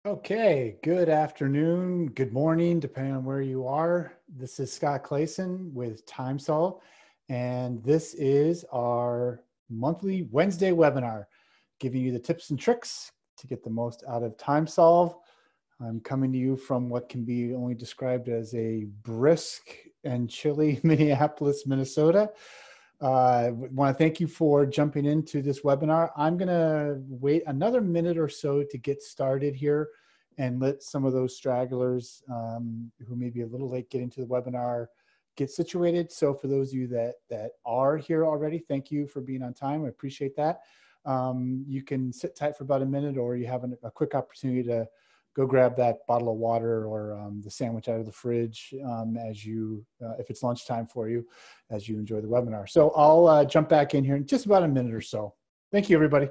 Okay, good afternoon, good morning, depending on where you are. This is Scott Clayson with TimeSolv, and this is our monthly Wednesday webinar, giving you the tips and tricks to get the most out of TimeSolv. I'm coming to you from what can be only described as a brisk and chilly Minneapolis, Minnesota. I want to thank you for jumping into this webinar. I'm going to wait another minute or so to get started here and let some of those stragglers who may be a little late getting to the webinar get situated. So for those of you that are here already, thank you for being on time. I appreciate that. You can sit tight for about a minute, or you have a quick opportunity to go grab that bottle of water or the sandwich out of the fridge as you, if it's lunchtime for you, as you enjoy the webinar. So I'll jump back in here in just about a minute or so. Thank you, everybody.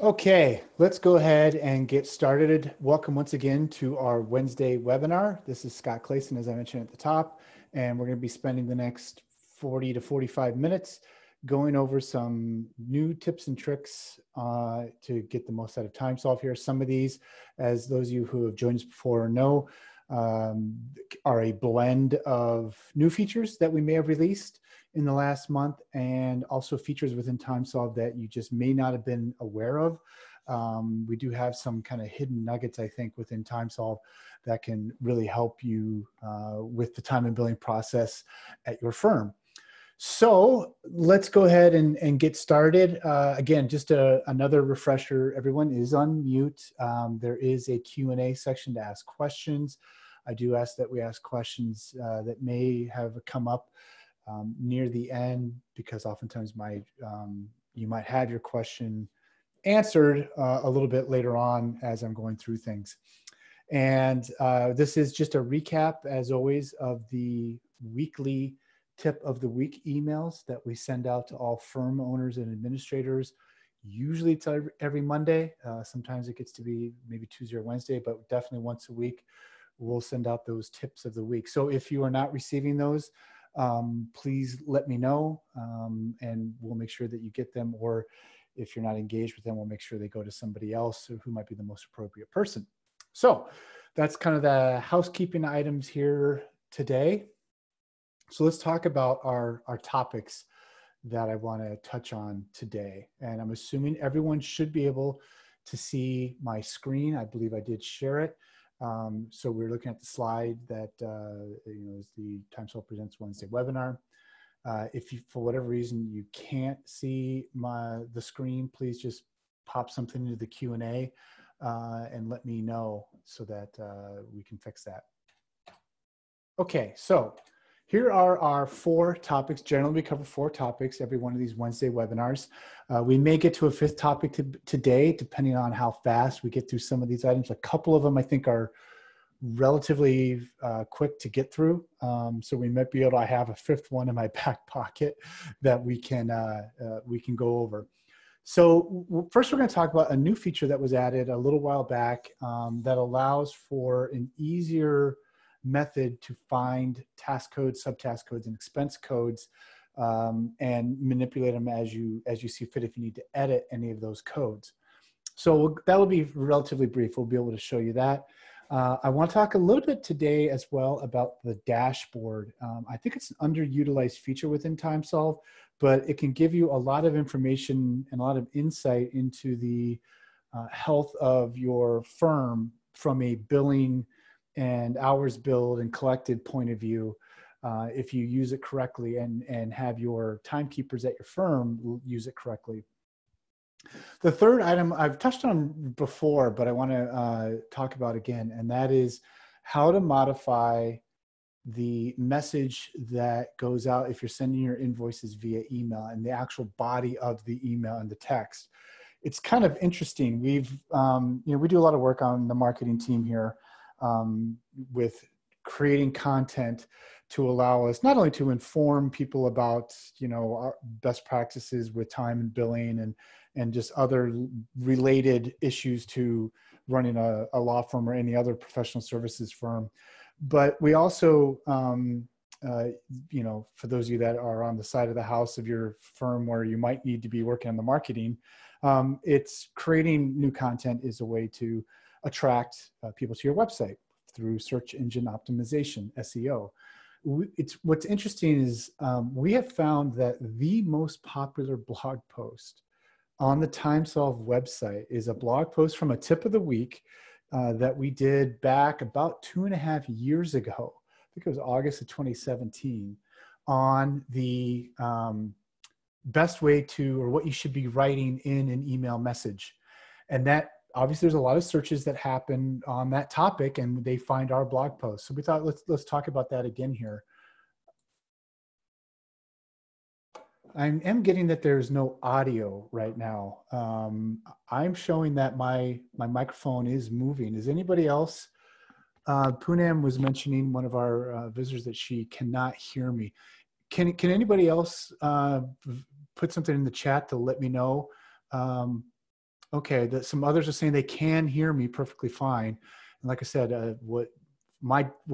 Okay, let's go ahead and get started. Welcome once again to our Wednesday webinar. This is Scott Clayson, as I mentioned at the top, and we're going to be spending the next 40 to 45 minutes going over some new tips and tricks to get the most out of TimeSolv here. Some of these, as those of you who have joined us before know, are a blend of new features that we may have released in the last month, and also features within TimeSolv that you just may not have been aware of. We do have some kind of hidden nuggets, I think, within TimeSolv that can really help you with the time and billing process at your firm. So let's go ahead and get started. Again, just another refresher, everyone is on mute. There is a Q&A section to ask questions. I do ask that we ask questions that may have come up near the end, because oftentimes you might have your question answered a little bit later on as I'm going through things. And this is just a recap, as always, of the weekly tip of the week emails that we send out to all firm owners and administrators. Usually it's every Monday. Sometimes it gets to be maybe Tuesday or Wednesday, but definitely once a week we'll send out those tips of the week. So if you are not receiving those, please let me know, and we'll make sure that you get them. Or if you're not engaged with them, we'll make sure they go to somebody else who might be the most appropriate person. So that's kind of the housekeeping items here today. So let's talk about our topics that I want to touch on today. And I'm assuming everyone should be able to see my screen. I believe I did share it. So we're looking at the slide that is the TimeSolv Presents Wednesday webinar. If you, for whatever reason, you can't see the screen, please just pop something into the Q&A and let me know so that we can fix that. Okay, so here are our 4 topics. Generally, we cover 4 topics every one of these Wednesday webinars. We may get to a 5th topic today, depending on how fast we get through some of these items. A couple of them, I think, are relatively quick to get through. So we might be able to have a 5th one in my back pocket that we can go over. So first, we're going to talk about a new feature that was added a little while back that allows for an easier method to find task codes, subtask codes, and expense codes, and manipulate them as you see fit if you need to edit any of those codes. So that will be relatively brief. We'll be able to show you that. I want to talk a little bit today as well about the dashboard. I think it's an underutilized feature within TimeSolv, but it can give you a lot of information and a lot of insight into the health of your firm from a billing and hours billed and collected point of view, if you use it correctly and have your timekeepers at your firm use it correctly. The third item I've touched on before, but I want to talk about again, and that is how to modify the message that goes out if you're sending your invoices via email and the actual body of the email and the text. It's kind of interesting. We've, we do a lot of work on the marketing team here with creating content to allow us not only to inform people about, our best practices with time and billing and just other related issues to running a law firm or any other professional services firm. But we also, for those of you that are on the side of the house of your firm where you might need to be working on the marketing, it's creating new content is a way to attract people to your website through search engine optimization, SEO. What's interesting is we have found that the most popular blog post on the TimeSolv website is a blog post from a tip of the week that we did back about 2.5 years ago. I think it was August of 2017 on the best way to, or what you should be writing in an email message. And that obviously there's a lot of searches that happen on that topic and they find our blog post. So we thought, let's talk about that again here. I am getting that there's no audio right now. I'm showing that my microphone is moving. Is anybody else? Poonam was mentioning, one of our visitors, that she cannot hear me. Can anybody else put something in the chat to let me know? Okay, some others are saying they can hear me perfectly fine. And like I said, what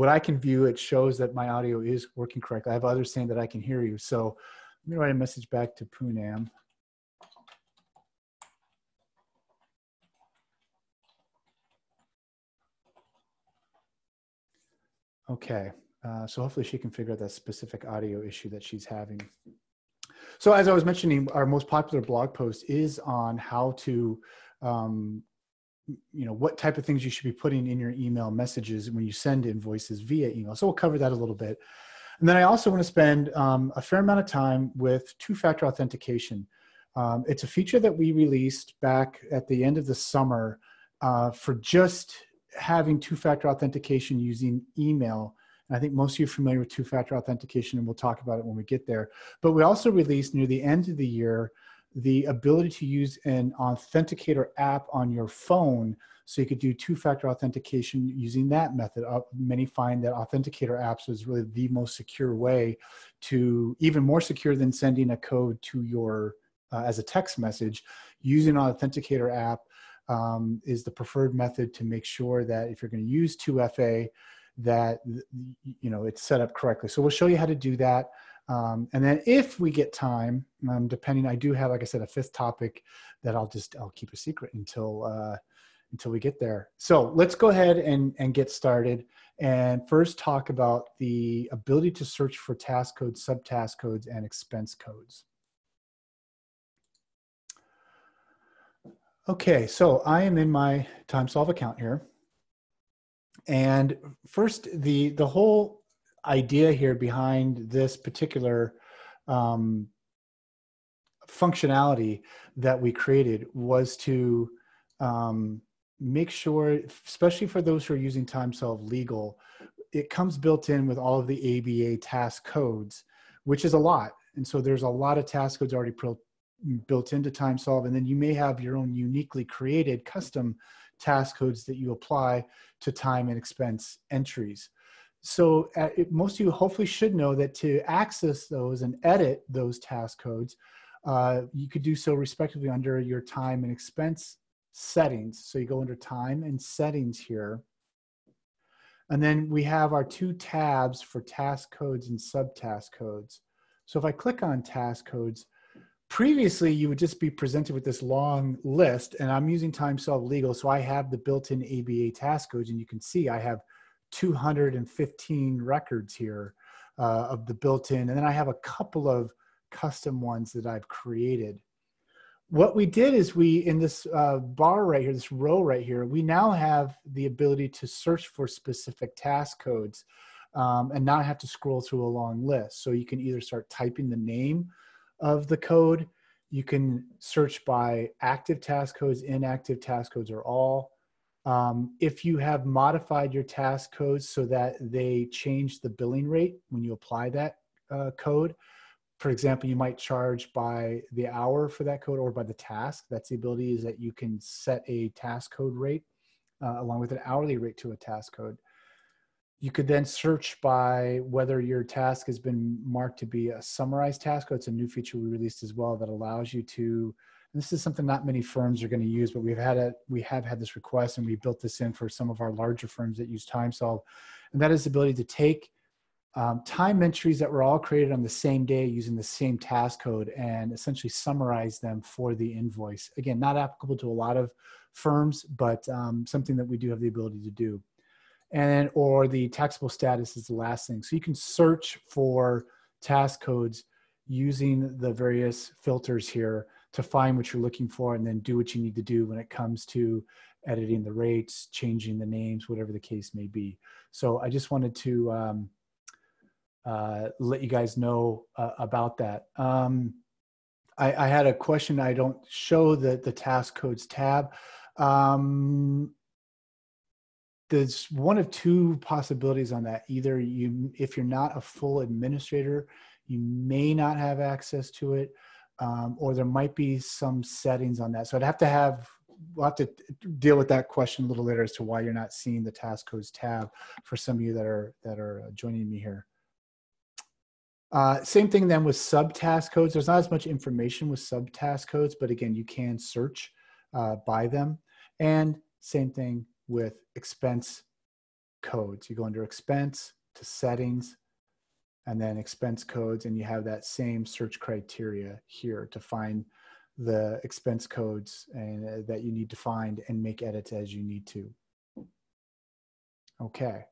I can view, it shows that my audio is working correctly. I have others saying that I can hear you. So let me write a message back to Poonam. Okay, so hopefully she can figure out that specific audio issue that she's having. So as I was mentioning, our most popular blog post is on how to, what type of things you should be putting in your email messages when you send invoices via email. So we'll cover that a little bit. And then I also want to spend a fair amount of time with two-factor authentication. It's a feature that we released back at the end of the summer for just having two-factor authentication using email. And I think most of you are familiar with two-factor authentication, and we'll talk about it when we get there. But we also released near the end of the year the ability to use an Authenticator app on your phone, so you could do two-factor authentication using that method. Many find that Authenticator apps is really the most secure way to, even more secure than sending a code to your, as a text message. Using an Authenticator app is the preferred method to make sure that if you're going to use 2FA, that it's set up correctly. So we'll show you how to do that. And then if we get time, depending, I do have, like I said, a fifth topic that I'll keep a secret until we get there. So let's go ahead and get started, and first talk about the ability to search for task codes, subtask codes, and expense codes. Okay, so I am in my TimeSolv account here. And first, the whole idea here behind this particular functionality that we created was to make sure, especially for those who are using TimeSolv Legal, it comes built in with all of the ABA task codes, which is a lot. And so there's a lot of task codes already built into TimeSolv, and then you may have your own uniquely created custom task codes that you apply to time and expense entries. So most of you hopefully should know that to access those and edit those task codes, you could do so respectively under your time and expense settings. So you go under time and settings here. And then we have our two tabs for task codes and subtask codes. So if I click on task codes, previously you would just be presented with this long list, and I'm using TimeSolv Legal, so I have the built-in ABA task codes, and you can see I have 215 records here of the built-in, and then I have a couple of custom ones that I've created. What we did is in this bar right here, this row right here, we now have the ability to search for specific task codes and not have to scroll through a long list. So you can either start typing the name of the code. You can search by active task codes, inactive task codes, or all. If you have modified your task codes so that they change the billing rate when you apply that code, for example, you might charge by the hour for that code or by the task. That's the ability, is that you can set a task code rate along with an hourly rate to a task code. You could then search by whether your task has been marked to be a summarized task code. It's a new feature we released as well that allows you to, and this is something not many firms are going to use, but we have had this request, and we built this in for some of our larger firms that use TimeSolv. And that is the ability to take time entries that were all created on the same day using the same task code and essentially summarize them for the invoice. Again, not applicable to a lot of firms, but something that we do have the ability to do. And or the taxable status is the last thing. So you can search for task codes using the various filters here to find what you're looking for, and then do what you need to do when it comes to editing the rates, changing the names, whatever the case may be. So I just wanted to let you guys know about that. I had a question. I don't show the task codes tab. There's one of two possibilities on that. Either if you're not a full administrator, you may not have access to it, or there might be some settings on that. So we'll have to deal with that question a little later as to why you're not seeing the task codes tab for some of you that are joining me here. Same thing then with subtask codes. There's not as much information with subtask codes, but again, you can search by them. And same thing with expense codes. You go under expense to settings and then expense codes, and you have that same search criteria here to find the expense codes and that you need to find and make edits as you need to. Okay.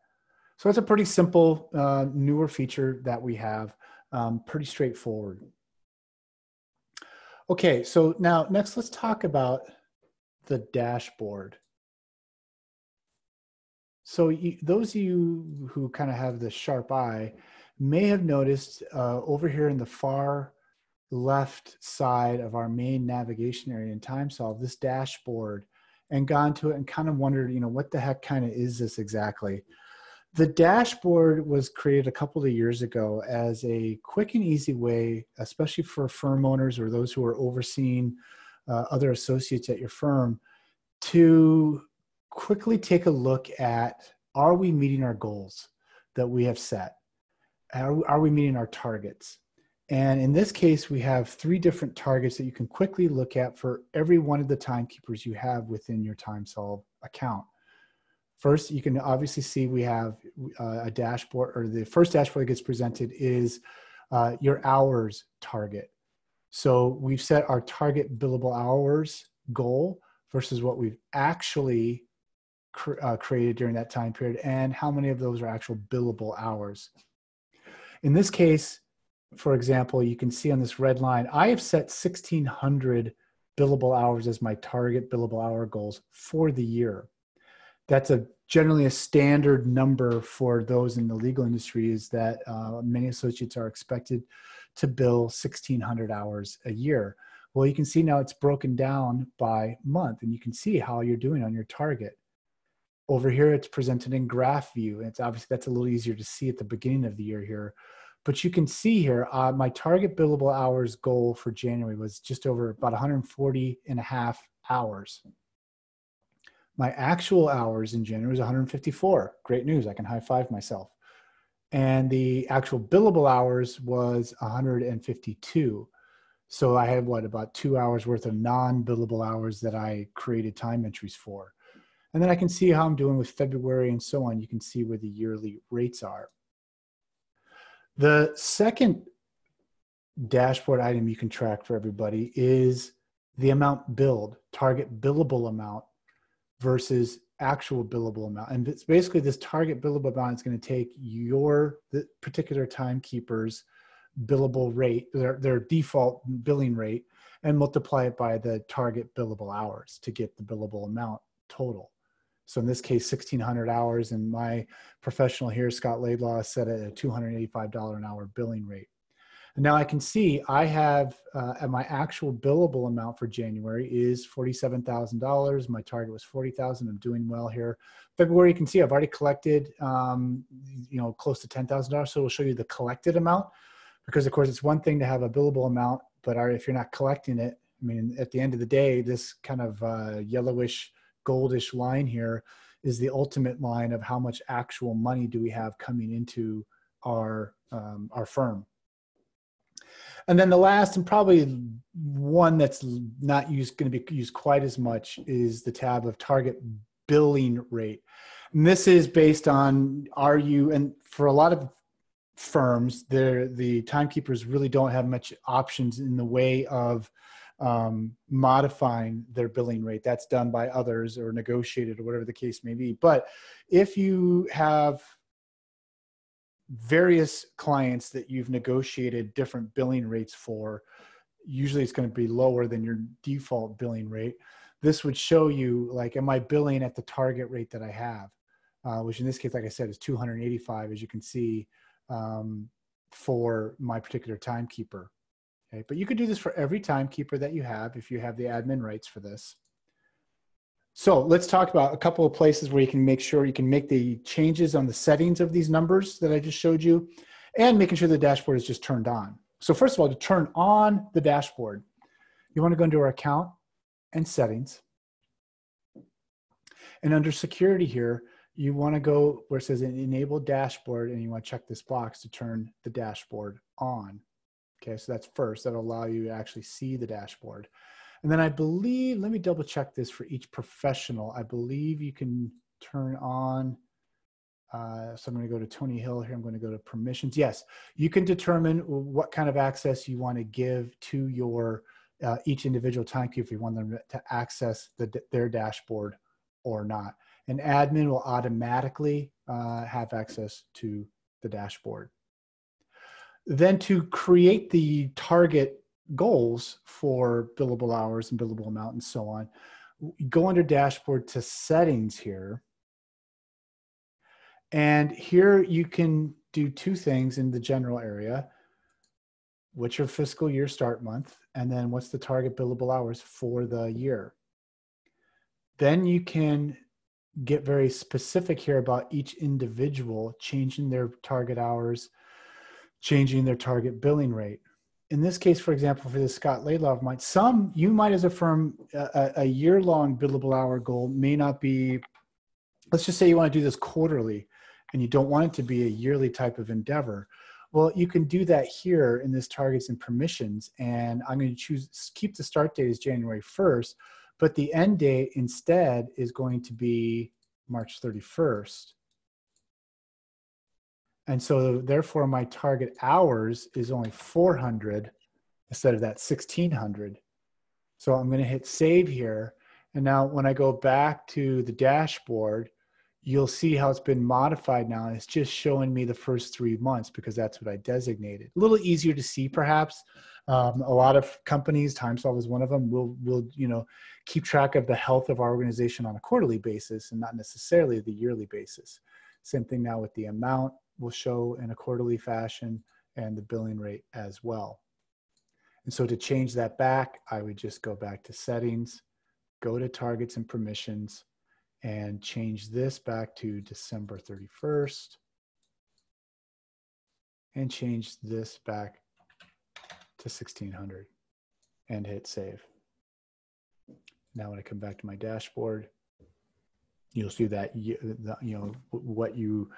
So it's a pretty simple, newer feature that we have, pretty straightforward. Okay, so now next let's talk about the dashboard. So those of you who kind of have the sharp eye may have noticed over here in the far left side of our main navigation area in TimeSolv, this dashboard, and gone to it and kind of wondered, what the heck kind of is this exactly? The dashboard was created a couple of years ago as a quick and easy way, especially for firm owners or those who are overseeing other associates at your firm, to quickly take a look at, are we meeting our goals that we have set? Are we meeting our targets? And in this case, we have 3 different targets that you can quickly look at for every one of the timekeepers you have within your TimeSolv account. First, you can obviously see we have a dashboard, or the first dashboard that gets presented is your hours target. So we've set our target billable hours goal versus what we've actually created during that time period, and how many of those are actual billable hours. In this case, for example, you can see on this red line, I have set 1,600 billable hours as my target billable hour goals for the year. That's generally a standard number for those in the legal industry, is that many associates are expected to bill 1,600 hours a year. Well, you can see now it's broken down by month, and you can see how you're doing on your target. Over here, it's presented in graph view, and it's obviously that's a little easier to see at the beginning of the year here. But you can see here, my target billable hours goal for January was just over about 140.5 hours. My actual hours in January was 154. Great news, I can high five myself. And the actual billable hours was 152. So I had about 2 hours worth of non-billable hours that I created time entries for. And then I can see how I'm doing with February and so on. You can see where the yearly rates are. The second dashboard item you can track for everybody is the amount billed, target billable amount versus actual billable amount. And it's basically this target billable amount is going to take the particular timekeeper's billable rate, their default billing rate, and multiply it by the target billable hours to get the billable amount total. So in this case, 1,600 hours, and my professional here, Scott Laidlaw, set at a $285 an hour billing rate. And now I can see I have my actual billable amount for January is $47,000. My target was 40,000. I'm doing well here. February, you can see I've already collected, close to $10,000. So it'll show you the collected amount, because of course it's one thing to have a billable amount, but if you're not collecting it, I mean, at the end of the day, this kind of yellowish, goldish line here is the ultimate line of how much actual money do we have coming into our firm. And then the last, and probably one that's not going to be used quite as much, is the tab of target billing rate. And this is based on and for a lot of firms, the timekeepers really don't have much options in the way of modifying their billing rate. That's done by others or negotiated or whatever the case may be. But if you have various clients that you've negotiated different billing rates for, usually it's going to be lower than your default billing rate. This would show you, like, am I billing at the target rate that I have, which in this case, like I said, is 285, as you can see, for my particular timekeeper. Okay, but you could do this for every timekeeper that you have if you have the admin rights for this. So let's talk about a couple of places where you can make sure you can make the changes on the settings of these numbers that I just showed you, and making sure the dashboard is just turned on. So first of all, to turn on the dashboard, you want to go into our account and settings. And under security here, you want to go where it says enable dashboard, and you want to check this box to turn the dashboard on. Okay, so that's first. That'll allow you to actually see the dashboard. And then I believe, let me double check this for each professional. I believe you can turn on, so I'm going to go to Tony Hill here. I'm going to go to permissions. Yes, you can determine what kind of access you want to give to your each individual timekeeper, if you want them to access their dashboard or not. An admin will automatically have access to the dashboard. Then to create the target goals for billable hours and billable amount and so on, go under dashboard to settings here. And here you can do two things in the general area. What's your fiscal year start month? And then what's the target billable hours for the year? Then you can get very specific here about each individual, changing their target hours, changing their target billing rate. In this case, for example, for the Scott Laidlaw of mine, you might as a firm, a year-long billable hour goal may not be, let's just say you want to do this quarterly and you don't want it to be a yearly type of endeavor. Well, you can do that here in this targets and permissions, and I'm going to keep the start date as January 1st, but the end date instead is going to be March 31st. And so therefore my target hours is only 400 instead of that 1,600. So I'm going to hit save here. And now when I go back to the dashboard, you'll see how it's been modified now. And it's just showing me the first 3 months because that's what I designated. A little easier to see perhaps. A lot of companies, TimeSolv is one of them, will keep track of the health of our organization on a quarterly basis and not necessarily the yearly basis. Same thing now with the amount will show in a quarterly fashion and the billing rate as well. And so to change that back, I would just go back to settings, go to targets and permissions, and change this back to December 31st, and change this back to 1,600 and hit save. Now when I come back to my dashboard, you'll see that what you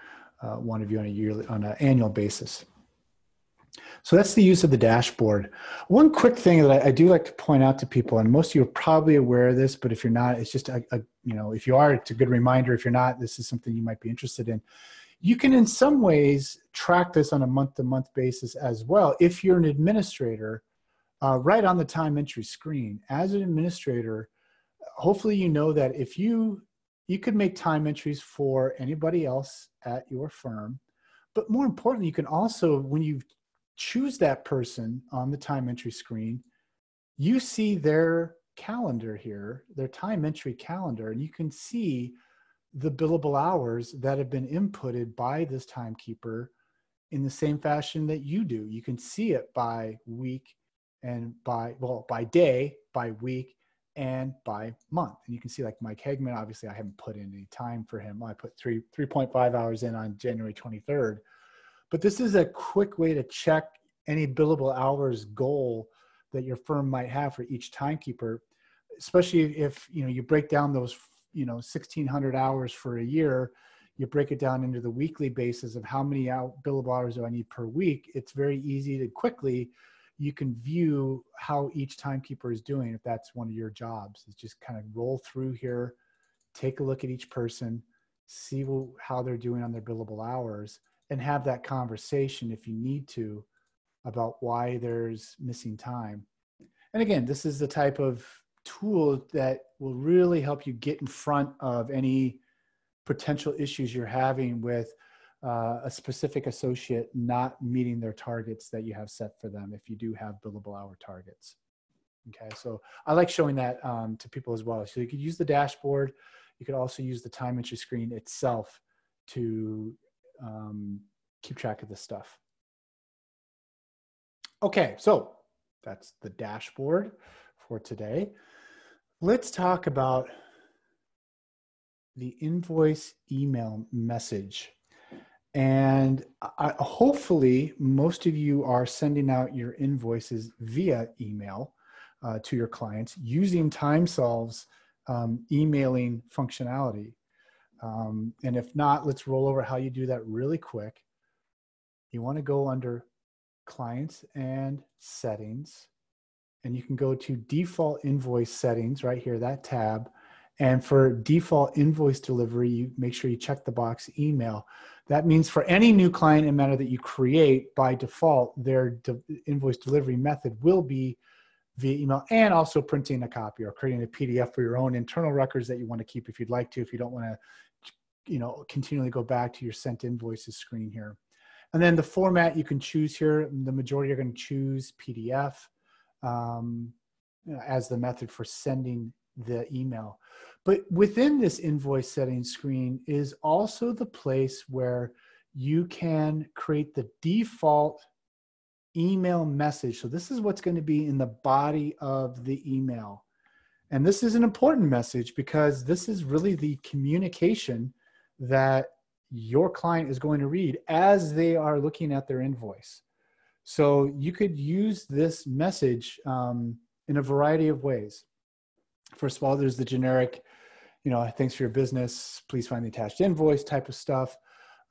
want to view on an annual basis. So that's the use of the dashboard. One quick thing that I do like to point out to people, and most of you are probably aware of this, but if you're not, it's just if you are, it's a good reminder. If you're not, this is something you might be interested in. You can in some ways track this on a month-to-month basis as well. If you're an administrator, right on the time entry screen, as an administrator, hopefully you know that if you could make time entries for anybody else at your firm, but more importantly, you can also, when you've choose that person on the time entry screen, you see their calendar here, their time entry calendar, and you can see the billable hours that have been inputted by this timekeeper in the same fashion that you do. You can see it by week and by day, by week, and by month. And you can see like Mike Hegman, obviously I haven't put in any time for him. I put 3.5 hours in on January 23rd. But this is a quick way to check any billable hours goal that your firm might have for each timekeeper, especially if you break down those 1,600 hours for a year. You break it down into the weekly basis of how many billable hours do I need per week. It's very easy to quickly, you can view how each timekeeper is doing if that's one of your jobs. It's just kind of roll through here, take a look at each person, see how they're doing on their billable hours, and have that conversation if you need to about why there's missing time. And again, this is the type of tool that will really help you get in front of any potential issues you're having with a specific associate not meeting their targets that you have set for them if you do have billable hour targets. Okay, so I like showing that to people as well. So you could use the dashboard. You could also use the time entry screen itself to keep track of this stuff. Okay, so that's the dashboard for today. Let's talk about the invoice email message. And hopefully most of you are sending out your invoices via email to your clients using TimeSolv's emailing functionality. And if not, let's roll over how you do that really quick. You want to go under Clients and Settings, and you can go to Default Invoice Settings right here, that tab. And for default invoice delivery, you make sure you check the box email. That means for any new client and matter that you create, by default, their invoice delivery method will be via email, and also printing a copy or creating a PDF for your own internal records that you want to keep if you'd like to, if you don't want to continually go back to your sent invoices screen here. And then the format you can choose here, the majority are going to choose PDF as the method for sending the email. But within this invoice settings screen is also the place where you can create the default email message. So this is what's going to be in the body of the email. And this is an important message because this is really the communication that your client is going to read as they are looking at their invoice. So you could use this message in a variety of ways. First of all, there's the generic, thanks for your business, please find the attached invoice type of stuff.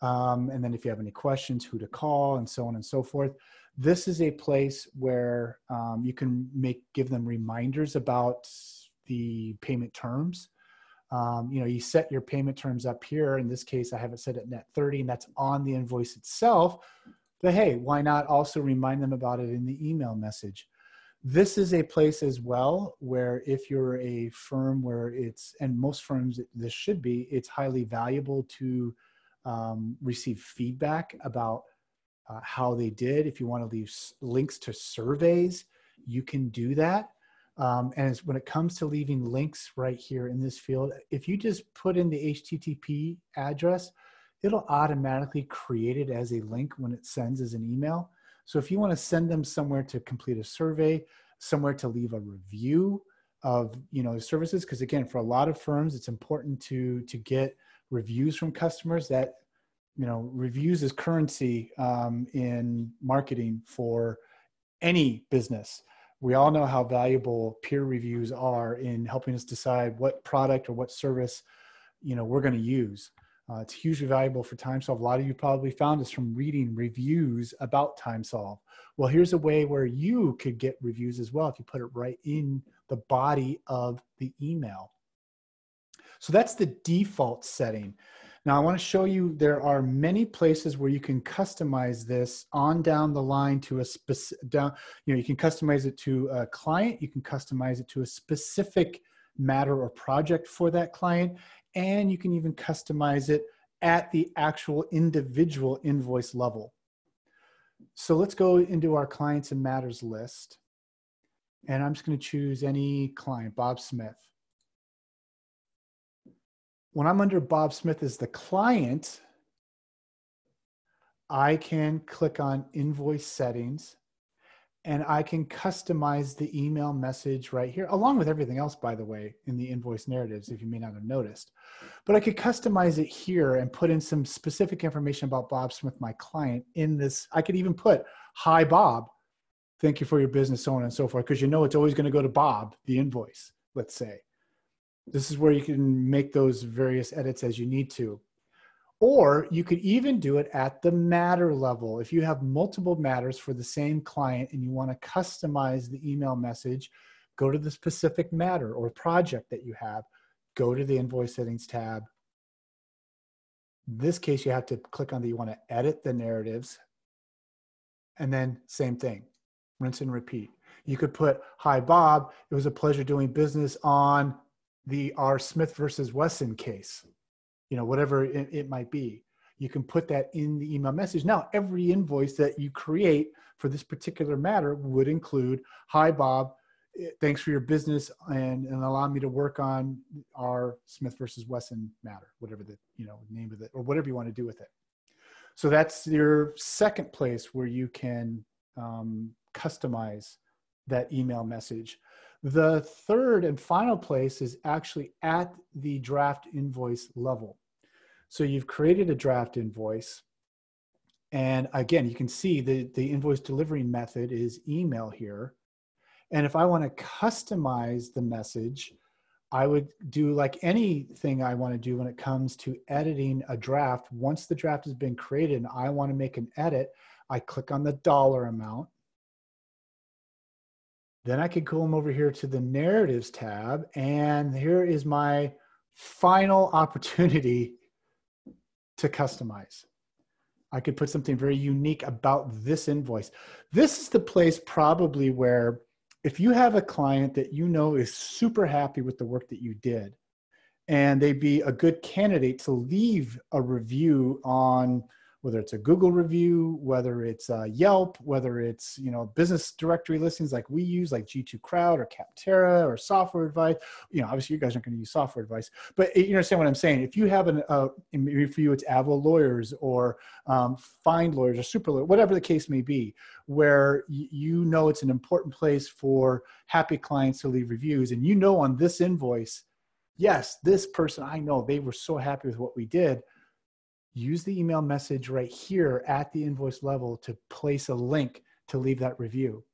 And then if you have any questions, who to call, and so on and so forth. This is a place where you can give them reminders about the payment terms. You set your payment terms up here. In this case, I have it set at net 30, and that's on the invoice itself. But hey, why not also remind them about it in the email message? This is a place as well where if you're a firm where and most firms this should be, it's highly valuable to receive feedback about how they did. If you want to leave links to surveys, you can do that. And when it comes to leaving links right here in this field, if you just put in the HTTP address, it'll automatically create it as a link when it sends as an email. So if you want to send them somewhere to complete a survey, somewhere to leave a review of services, because again, for a lot of firms, it's important to get reviews from customers. That reviews is currency in marketing for any business. We all know how valuable peer reviews are in helping us decide what product or what service we're going to use. It's hugely valuable for TimeSolv. A lot of you probably found this from reading reviews about TimeSolv. Well, here's a way where you could get reviews as well if you put it right in the body of the email. So that's the default setting. Now I want to show you there are many places where you can customize this on down the line to a specific, you can customize it to a client, you can customize it to a specific matter or project for that client, and you can even customize it at the actual individual invoice level. So let's go into our clients and matters list. And I'm just going to choose any client, Bob Smith. When I'm under Bob Smith as the client, I can click on invoice settings and I can customize the email message right here, along with everything else, by the way, in the invoice narratives, if you may not have noticed. But I could customize it here and put in some specific information about Bob Smith, my client, in this. I could even put, hi, Bob. Thank you for your business, so on and so forth, because you know it's always going to go to Bob, the invoice, let's say. This is where you can make those various edits as you need to. Or you could even do it at the matter level. If you have multiple matters for the same client and you want to customize the email message, go to the specific matter or project that you have, go to the invoice settings tab. In this case, you have to click on you want to edit the narratives, and then same thing, rinse and repeat. You could put, hi, Bob, it was a pleasure doing business on our Smith versus Wesson case. You know, whatever it might be. You can put that in the email message. Now, every invoice that you create for this particular matter would include, hi, Bob, thanks for your business and allow me to work on our Smith versus Wesson matter, whatever the name of it, or whatever you want to do with it. So that's your second place where you can customize that email message. The third and final place is actually at the draft invoice level. So you've created a draft invoice. And again, you can see the invoice delivery method is email here. And if I want to customize the message, I would do like anything I want to do when it comes to editing a draft. Once the draft has been created and I want to make an edit, I click on the dollar amount. Then I could come over here to the narratives tab, and here is my final opportunity to customize. I could put something very unique about this invoice. This is the place probably where if you have a client that you know is super happy with the work that you did, and they'd be a good candidate to leave a review on, whether it's a Google review, whether it's Yelp, whether it's business directory listings like we use, like G2 Crowd or Capterra or Software Advice. Obviously you guys aren't going to use Software Advice, but you understand what I'm saying. If you have maybe for you it's Avlo Lawyers or Find Lawyers or Super Lawyers, whatever the case may be, where you know it's an important place for happy clients to leave reviews, and on this invoice, yes, this person, I know they were so happy with what we did. Use the email message right here at the invoice level to place a link to leave that review.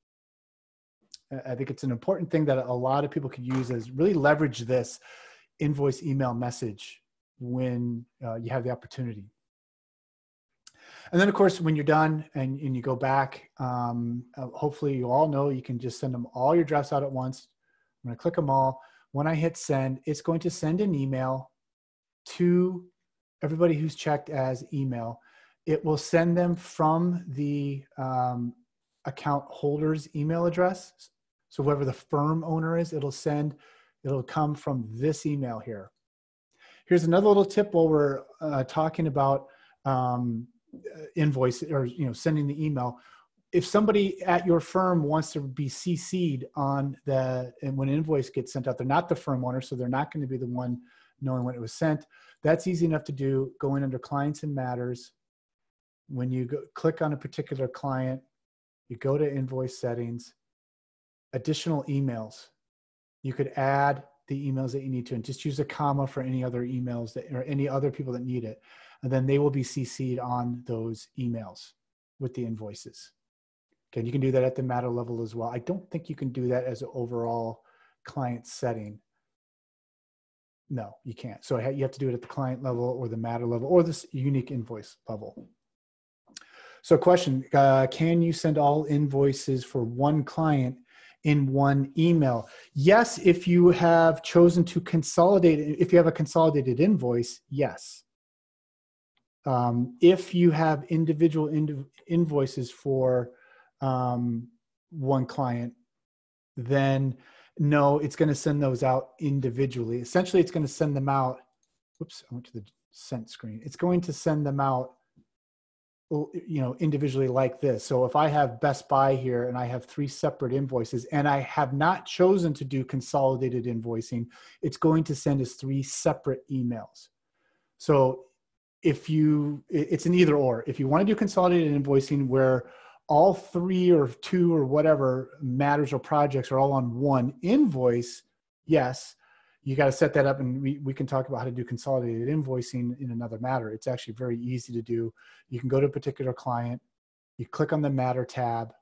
I think it's an important thing that a lot of people could use, is really leverage this invoice email message when you have the opportunity. And then of course, when you're done and you go back, hopefully you all know you can just send them all your drafts out at once. I'm going to click them all. When I hit send, it's going to send an email to everybody who's checked as email. It will send them from the account holder's email address. So whoever the firm owner is, it'll come from this email here. Here's another little tip while we're talking about invoice or sending the email. If somebody at your firm wants to be CC'd on and when an invoice gets sent out, they're not the firm owner, so they're not going to be the one knowing when it was sent. That's easy enough to do. Going under clients and matters. When you click on a particular client, you go to invoice settings, additional emails. You could add the emails that you need to, and just use a comma for any other emails or any other people that need it. And then they will be CC'd on those emails with the invoices. Okay, you can do that at the matter level as well. I don't think you can do that as an overall client setting. No, you can't. So you have to do it at the client level or the matter level or this unique invoice level. So question, can you send all invoices for one client in one email? Yes, if you have chosen to consolidate, if you have a consolidated invoice, yes. If you have individual invoices for one client, then no, it's going to send those out individually. Essentially, it's going to send them out. Whoops, I went to the sent screen. It's going to send them out individually like this. So if I have Best Buy here and I have 3 separate invoices and I have not chosen to do consolidated invoicing, it's going to send us 3 separate emails. So it's an either or. If you want to do consolidated invoicing where all 3 or 2 or whatever matters or projects are all on one invoice, yes, you got to set that up, and we can talk about how to do consolidated invoicing in another matter. It's actually very easy to do. You can go to a particular client, you click on the matter tab,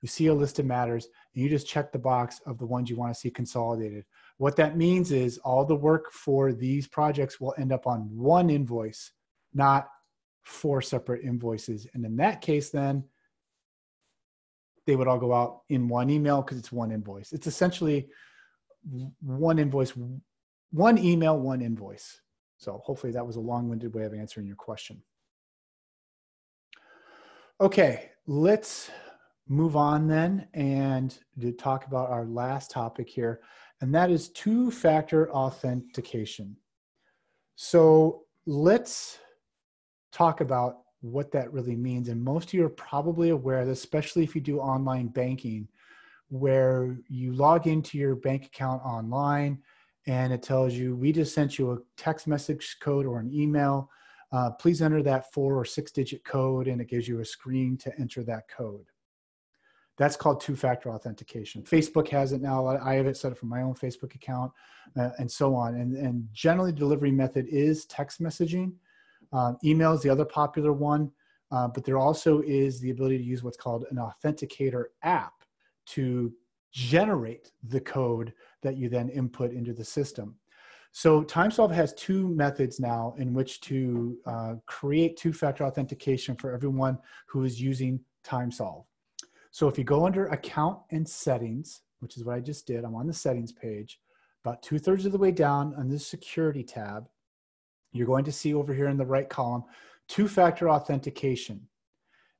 you see a list of matters, and you just check the box of the ones you want to see consolidated. What that means is all the work for these projects will end up on one invoice, not 4 separate invoices. And in that case, then they would all go out in one email because it's one invoice. It's essentially one invoice, one email, one invoice. So hopefully that was a long-winded way of answering your question. Okay, let's move on then and to talk about our last topic here, and that is two-factor authentication. So let's talk about what that really means. And most of you are probably aware of this, especially if you do online banking, where you log into your bank account online and it tells you, we just sent you a text message code or an email. Please enter that 4 or 6-digit code, and it gives you a screen to enter that code. That's called two-factor authentication. Facebook has it now. I have it set up for my own Facebook account and so on. And generally, the delivery method is text messaging. Email is the other popular one, but there also is the ability to use what's called an Authenticator app to generate the code that you then input into the system. So TimeSolv has 2 methods now in which to create two-factor authentication for everyone who is using TimeSolv. So if you go under Account and Settings, which is what I just did, I'm on the Settings page, about 2/3 of the way down on this Security tab, you're going to see over here in the right column, two-factor authentication.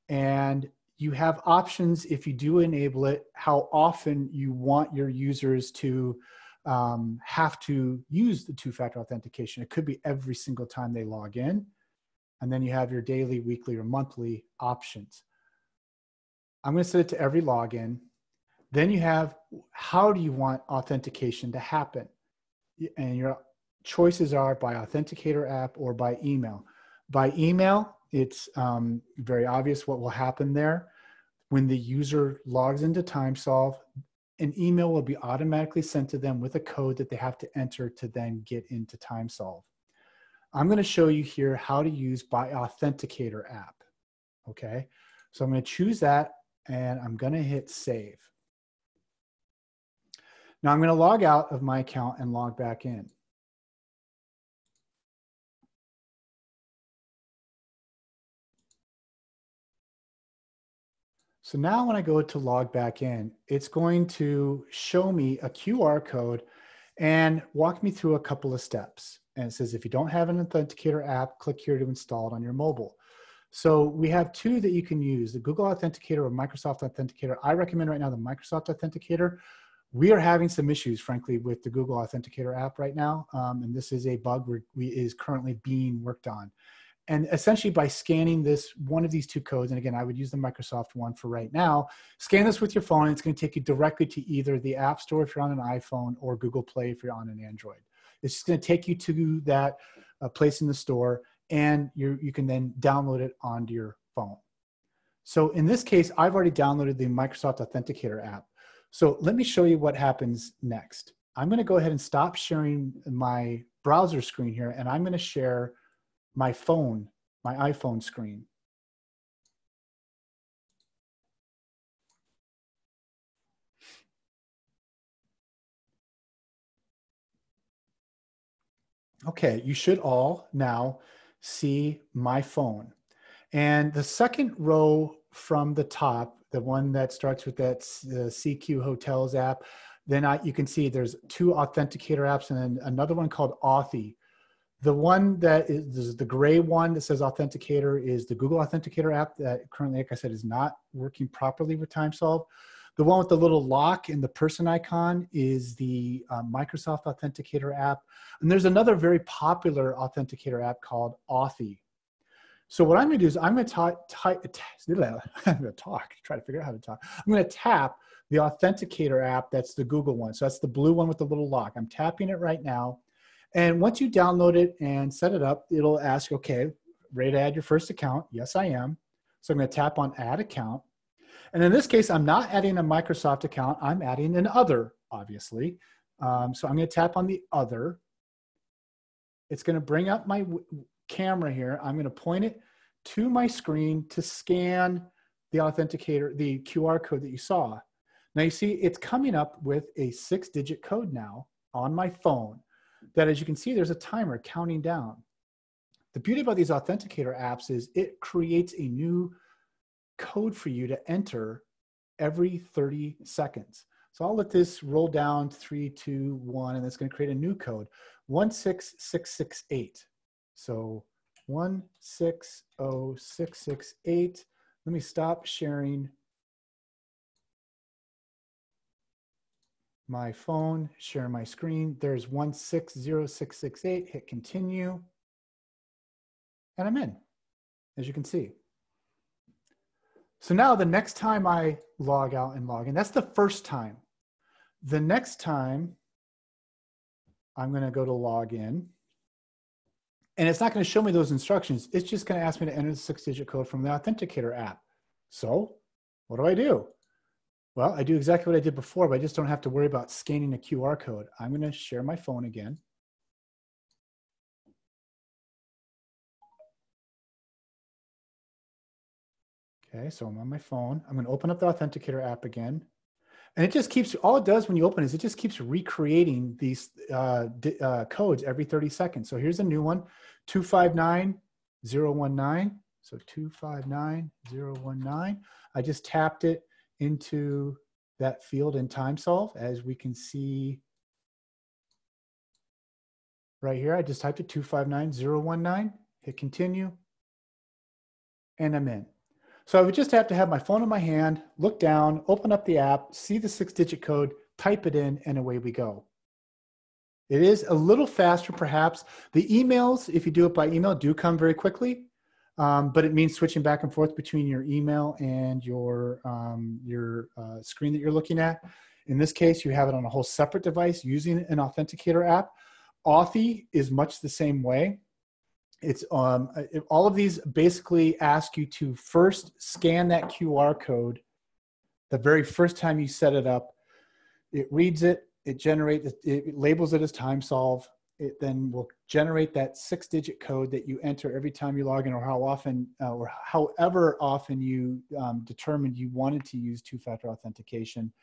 And you have options if you do enable it, how often you want your users to have to use the two-factor authentication. It could be every single time they log in. And then you have your daily, weekly, or monthly options. I'm going to set it to every login. Then you have, how do you want authentication to happen? And your choices are by Authenticator app or by email. By email, it's very obvious what will happen there. When the user logs into TimeSolv, an email will be automatically sent to them with a code that they have to enter to then get into TimeSolv. I'm going to show you here how to use by Authenticator app. Okay, so I'm going to choose that and I'm going to hit save. Now I'm going to log out of my account and log back in. So now when I go to log back in, it's going to show me a QR code and walk me through a couple of steps. And it says, if you don't have an Authenticator app, click here to install it on your mobile. So we have 2 that you can use, the Google Authenticator or Microsoft Authenticator. I recommend right now the Microsoft Authenticator. We are having some issues, frankly, with the Google Authenticator app right now. And this is a bug is currently being worked on. And essentially by scanning this, one of these 2 codes, and again, I would use the Microsoft one for right now, scan this with your phone, and it's going to take you directly to either the App Store if you're on an iPhone or Google Play if you're on an Android. It's just going to take you to that place in the store, and you can then download it onto your phone. So in this case, I've already downloaded the Microsoft Authenticator app. So let me show you what happens next. I'm going to go ahead and stop sharing my browser screen here, and I'm going to share my phone, my iPhone screen. Okay, you should all now see my phone. And the second row from the top, the one that starts with that CQ Hotels app, then you can see there's 2 Authenticator apps and then another one called Authy. The one that is the gray one that says Authenticator is the Google Authenticator app that currently, like I said, is not working properly with TimeSolv. The one with the little lock and the person icon is the Microsoft Authenticator app. And there's another very popular Authenticator app called Authy. So what I'm going to do is I'm going to I'm going to talk, try to figure out how to talk. I'm going to tap the Authenticator app. That's the Google one. So that's the blue one with the little lock. I'm tapping it right now. And once you download it and set it up, it'll ask, okay, ready to add your first account? Yes, I am. So I'm going to tap on add account. And in this case, I'm not adding a Microsoft account. I'm adding an other, obviously. So I'm going to tap on the other. It's going to bring up my camera here. I'm going to point it to my screen to scan the Authenticator, the QR code that you saw. Now you see it's coming up with a 6-digit code now on my phone that, as you can see, there's a timer counting down. The beauty about these Authenticator apps is it creates a new code for you to enter every 30 seconds. So I'll let this roll down 3, 2, 1, and it's going to create a new code, 16668. So 160668. Let me stop sharing my phone, share my screen. There's 160668. Hit continue. And I'm in, as you can see. So now the next time I log out and log in, that's the first time. The next time I'm going to go to log in, and it's not going to show me those instructions. It's just going to ask me to enter the 6-digit code from the Authenticator app. So what do? Well, I do exactly what I did before, but I just don't have to worry about scanning a QR code. I'm going to share my phone again. Okay, so I'm on my phone. I'm going to open up the Authenticator app again. And it just keeps, all it does when you open it is it just keeps recreating these codes every 30 seconds. So here's a new one, 259019. So 259019. I just tapped it into that field in TimeSolv. As we can see right here, I just typed it 259019, hit continue, and I'm in. So I would just have to have my phone in my hand, look down, open up the app, see the 6-digit code, type it in, and away we go. It is a little faster, perhaps. The emails, if you do it by email, do come very quickly, but it means switching back and forth between your email and your screen that you're looking at. In this case, you have it on a whole separate device using an Authenticator app. Authy is much the same way. It's all of these basically ask you to first scan that QR code the very first time you set it up. It reads it, it generates, it labels it as TimeSolv. It then will generate that 6-digit code that you enter every time you log in, or how often, or however often you determined you wanted to use two-factor authentication.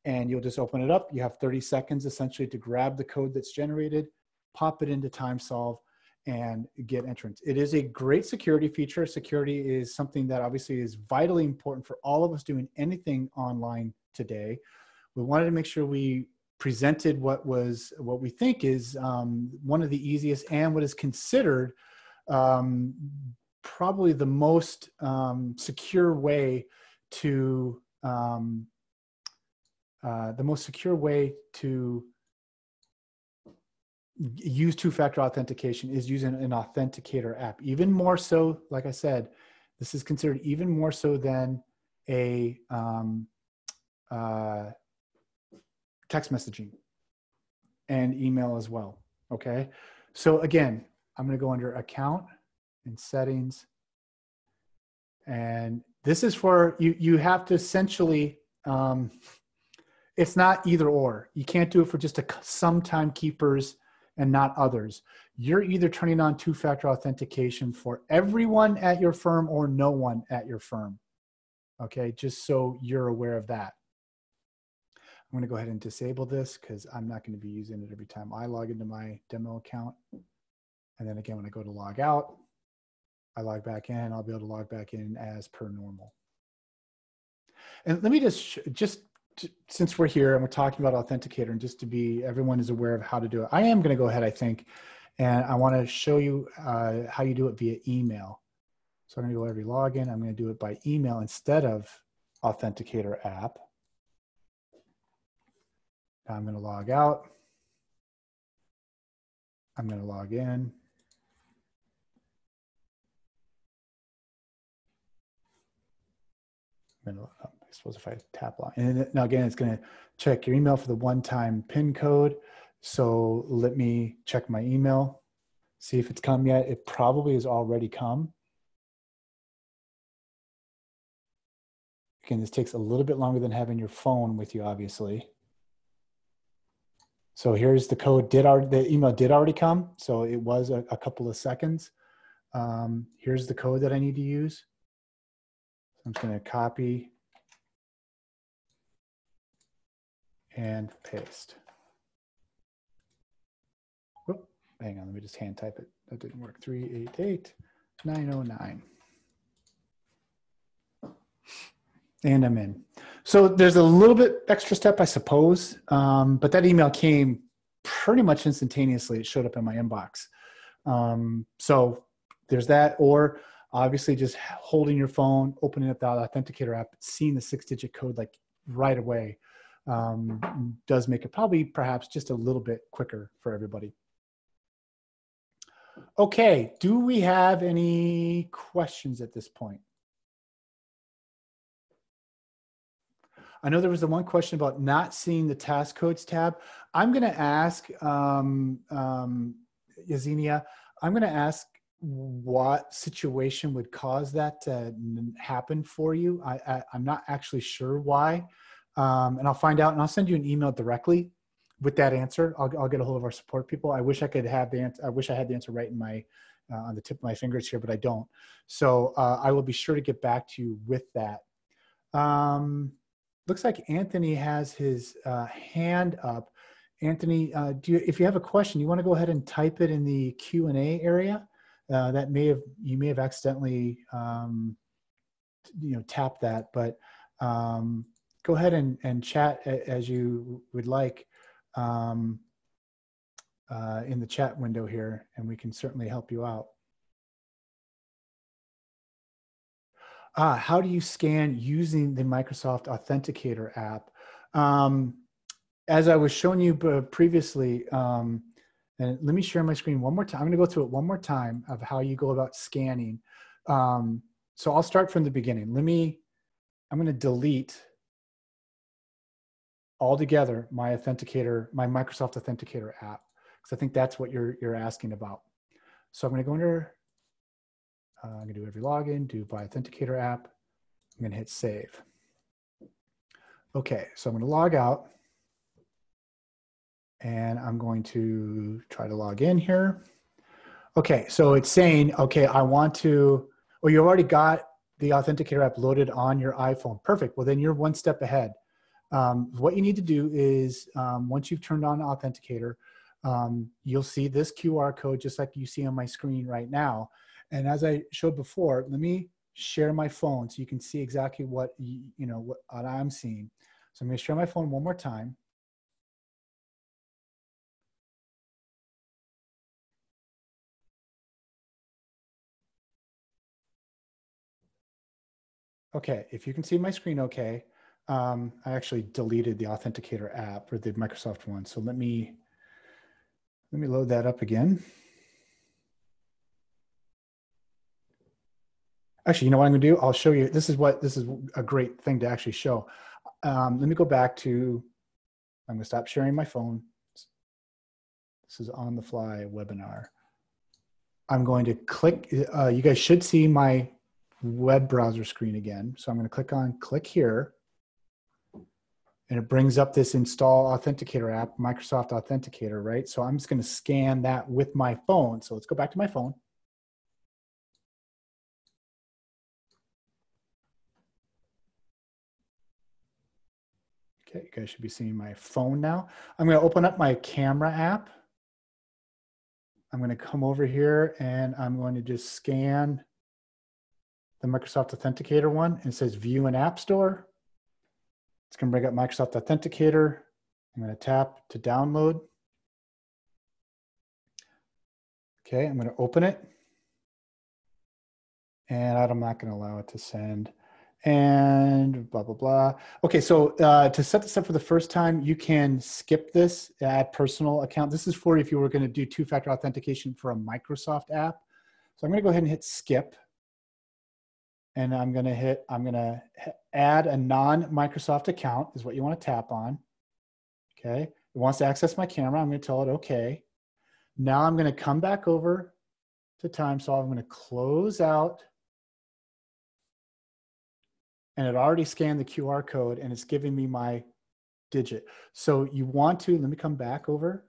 And you'll just open it up. You have 30 seconds essentially to grab the code that's generated, pop it into TimeSolv, and get entrance. It is a great security feature. Security is something that obviously is vitally important for all of us doing anything online today. We wanted to make sure we presented what we think is one of the easiest and what is considered probably the most secure way to use two-factor authentication is using an Authenticator app. Even more so, like I said, this is considered even more so than a text messaging and email as well. Okay, so again, I'm going to go under account and settings, and this is for you. You have to essentially. It's not either or. You can't do it for just some timekeepers and not others. You're either turning on two-factor authentication for everyone at your firm or no one at your firm. Okay, just so you're aware of that. I'm going to go ahead and disable this because I'm not going to be using it every time I log into my demo account. And then again, when I go to log out, I log back in, I'll be able to log back in as per normal. And let me just since we're here and we're talking about Authenticator, and just to be, everyone is aware of how to do it, I am going to go ahead, I think, and I want to show you how you do it via email. So I'm going to go every login. I'm going to do it by email instead of Authenticator app. Now I'm going to log out. I'm going to log in. I suppose if I tap on, and now again, it's going to check your email for the one-time PIN code. So let me check my email, see if it's come yet. It probably has already come. Again, this takes a little bit longer than having your phone with you, obviously. So here's the code. The email did already come. So it was a couple of seconds. Here's the code that I need to use. So I'm just going to copy and paste. Whoop, hang on, let me just hand type it. That didn't work. 388-909. And I'm in. So there's a little bit extra step, I suppose, but that email came pretty much instantaneously. It showed up in my inbox. So there's that, or obviously just holding your phone, opening up the Authenticator app, seeing the 6-digit code like right away does make it probably perhaps just a little bit quicker for everybody. Okay, do we have any questions at this point? I know there was the one question about not seeing the task codes tab. I'm going to ask Yesenia, I'm going to ask what situation would cause that to happen for you. I'm not actually sure why, and I'll find out and I'll send you an email directly with that answer. I'll get a hold of our support people. I wish I could have the answer. I wish I had the answer right in my on the tip of my fingers here, but I don't. So I will be sure to get back to you with that. Looks like Anthony has his hand up. Anthony, if you have a question, you want to go ahead and type it in the Q&A area. You may have accidentally tapped that, but go ahead and chat as you would like in the chat window here, and we can certainly help you out. How do you scan using the Microsoft Authenticator app? As I was showing you previously, and let me share my screen one more time. I'm going to go through it one more time of how you go about scanning. So I'll start from the beginning. I'm going to delete altogether my Authenticator, my Microsoft Authenticator app, because I think that's what you're asking about. So I'm going to go under. I'm going to do every login, do by Authenticator app. I'm going to hit save. Okay, so I'm going to log out. And I'm going to try to log in here. Okay, so it's saying, okay, I want to, well, you already got the Authenticator app loaded on your iPhone. Perfect, well then you're one step ahead. What you need to do is, once you've turned on Authenticator, you'll see this QR code just like you see on my screen right now. And as I showed before, let me share my phone so you can see exactly what I'm seeing. So I'm going to share my phone one more time. Okay, if you can see my screen okay, I actually deleted the Authenticator app, or the Microsoft one. So let me load that up again. Actually, you know what I'm gonna do? I'll show you, this is a great thing to actually show. Let me go back to, I'm gonna stop sharing my phone. This is on the fly webinar. I'm going to click, you guys should see my web browser screen again. So I'm going to click here, and it brings up this install Authenticator app, Microsoft Authenticator, right? So I'm just going to scan that with my phone. So let's go back to my phone. Okay, you guys should be seeing my phone now. I'm going to open up my camera app. I'm going to come over here and I'm going to just scan the Microsoft Authenticator one, and it says View in App Store. It's going to bring up Microsoft Authenticator. I'm going to tap to download. Okay, I'm going to open it. And I'm not going to allow it to send. And blah, blah, blah. Okay, so to set this up for the first time, you can skip this, add personal account. This is for if you were going to do two-factor authentication for a Microsoft app. So I'm going to go ahead and hit skip. and I'm going to add a non-Microsoft account is what you want to tap on. Okay. It wants to access my camera. I'm going to tell it okay. Now I'm going to come back over to TimeSolv. I'm going to close out, and it already scanned the QR code and it's giving me my digit. So you want to, let me come back over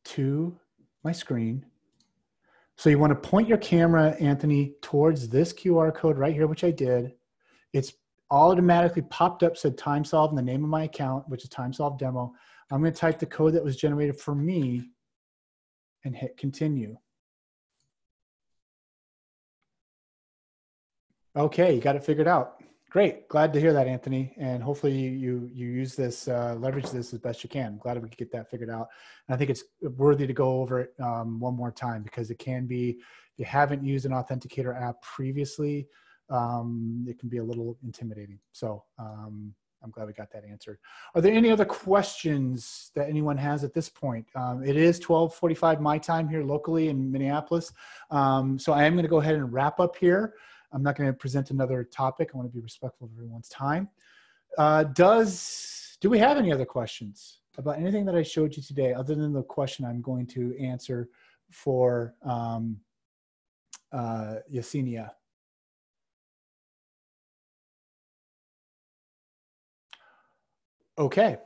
to my screen. So you want to point your camera, Anthony, towards this QR code right here, which I did. It's automatically popped up, said TimeSolv and the name of my account, which is TimeSolv Demo. I'm going to type the code that was generated for me and hit continue. Okay, you got it figured out. Great, glad to hear that, Anthony. And hopefully you use this, leverage this as best you can. I'm glad we could get that figured out. And I think it's worthy to go over it one more time, because it can be, if you haven't used an Authenticator app previously, it can be a little intimidating. So I'm glad we got that answered. Are there any other questions that anyone has at this point? It is 12:45 my time here locally in Minneapolis. So I am going to go ahead and wrap up here. I'm not going to present another topic. I want to be respectful of everyone's time. Do we have any other questions about anything that I showed you today, other than the question I'm going to answer for Yesenia? Okay.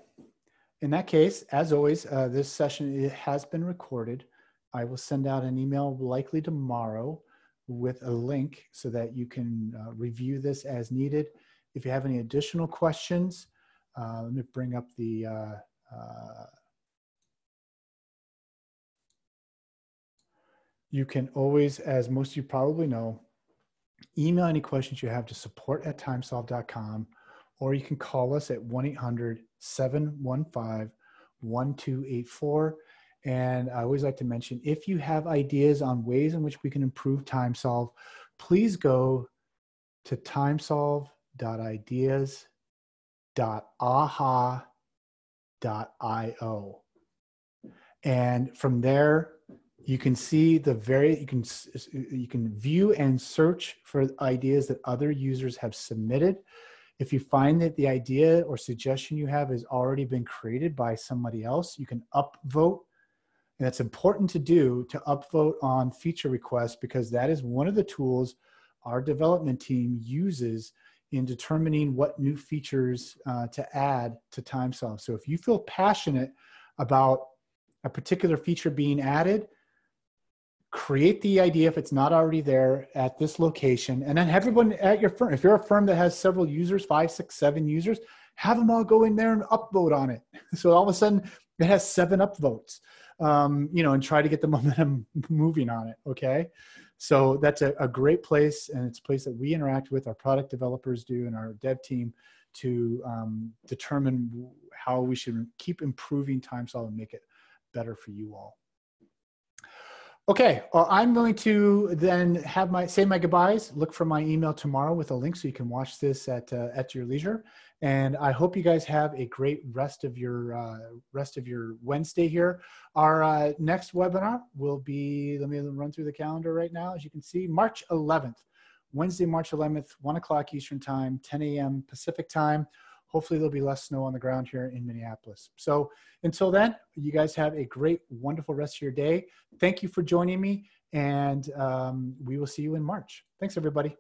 In that case, as always, this session has been recorded. I will send out an email likely tomorrow with a link so that you can review this as needed. If you have any additional questions, let me bring up the you can always, as most of you probably know, email any questions you have to support@timesolv.com, or you can call us at 1-800-715-1284. And I always like to mention, if you have ideas on ways in which we can improve TimeSolv, please go to timesolv.ideas.aha.io. And from there, you can see you can view and search for ideas that other users have submitted. If you find that the idea or suggestion you have has already been created by somebody else, you can upvote. And it's important to do, to upvote on feature requests, because that is one of the tools our development team uses in determining what new features to add to TimeSolv. So if you feel passionate about a particular feature being added, create the idea if it's not already there at this location, and then have everyone at your firm. If you're a firm that has several users, 5, 6, 7 users, have them all go in there and upvote on it. So all of a sudden it has 7 upvotes, and try to get the momentum moving on it. Okay. So that's a great place, and it's a place that we interact with, our product developers do, and our dev team to determine how we should keep improving TimeSolv and make it better for you all. Okay, well, I'm going to then have say my goodbyes. Look for my email tomorrow with a link so you can watch this at your leisure. And I hope you guys have a great rest of your Wednesday here. Our next webinar will be, let me run through the calendar right now. As you can see, March 11th, Wednesday, March 11th, 1 o'clock Eastern time, 10 a.m. Pacific time. Hopefully there'll be less snow on the ground here in Minneapolis. So until then, you guys have a great, wonderful rest of your day. Thank you for joining me, and we will see you in March. Thanks, everybody.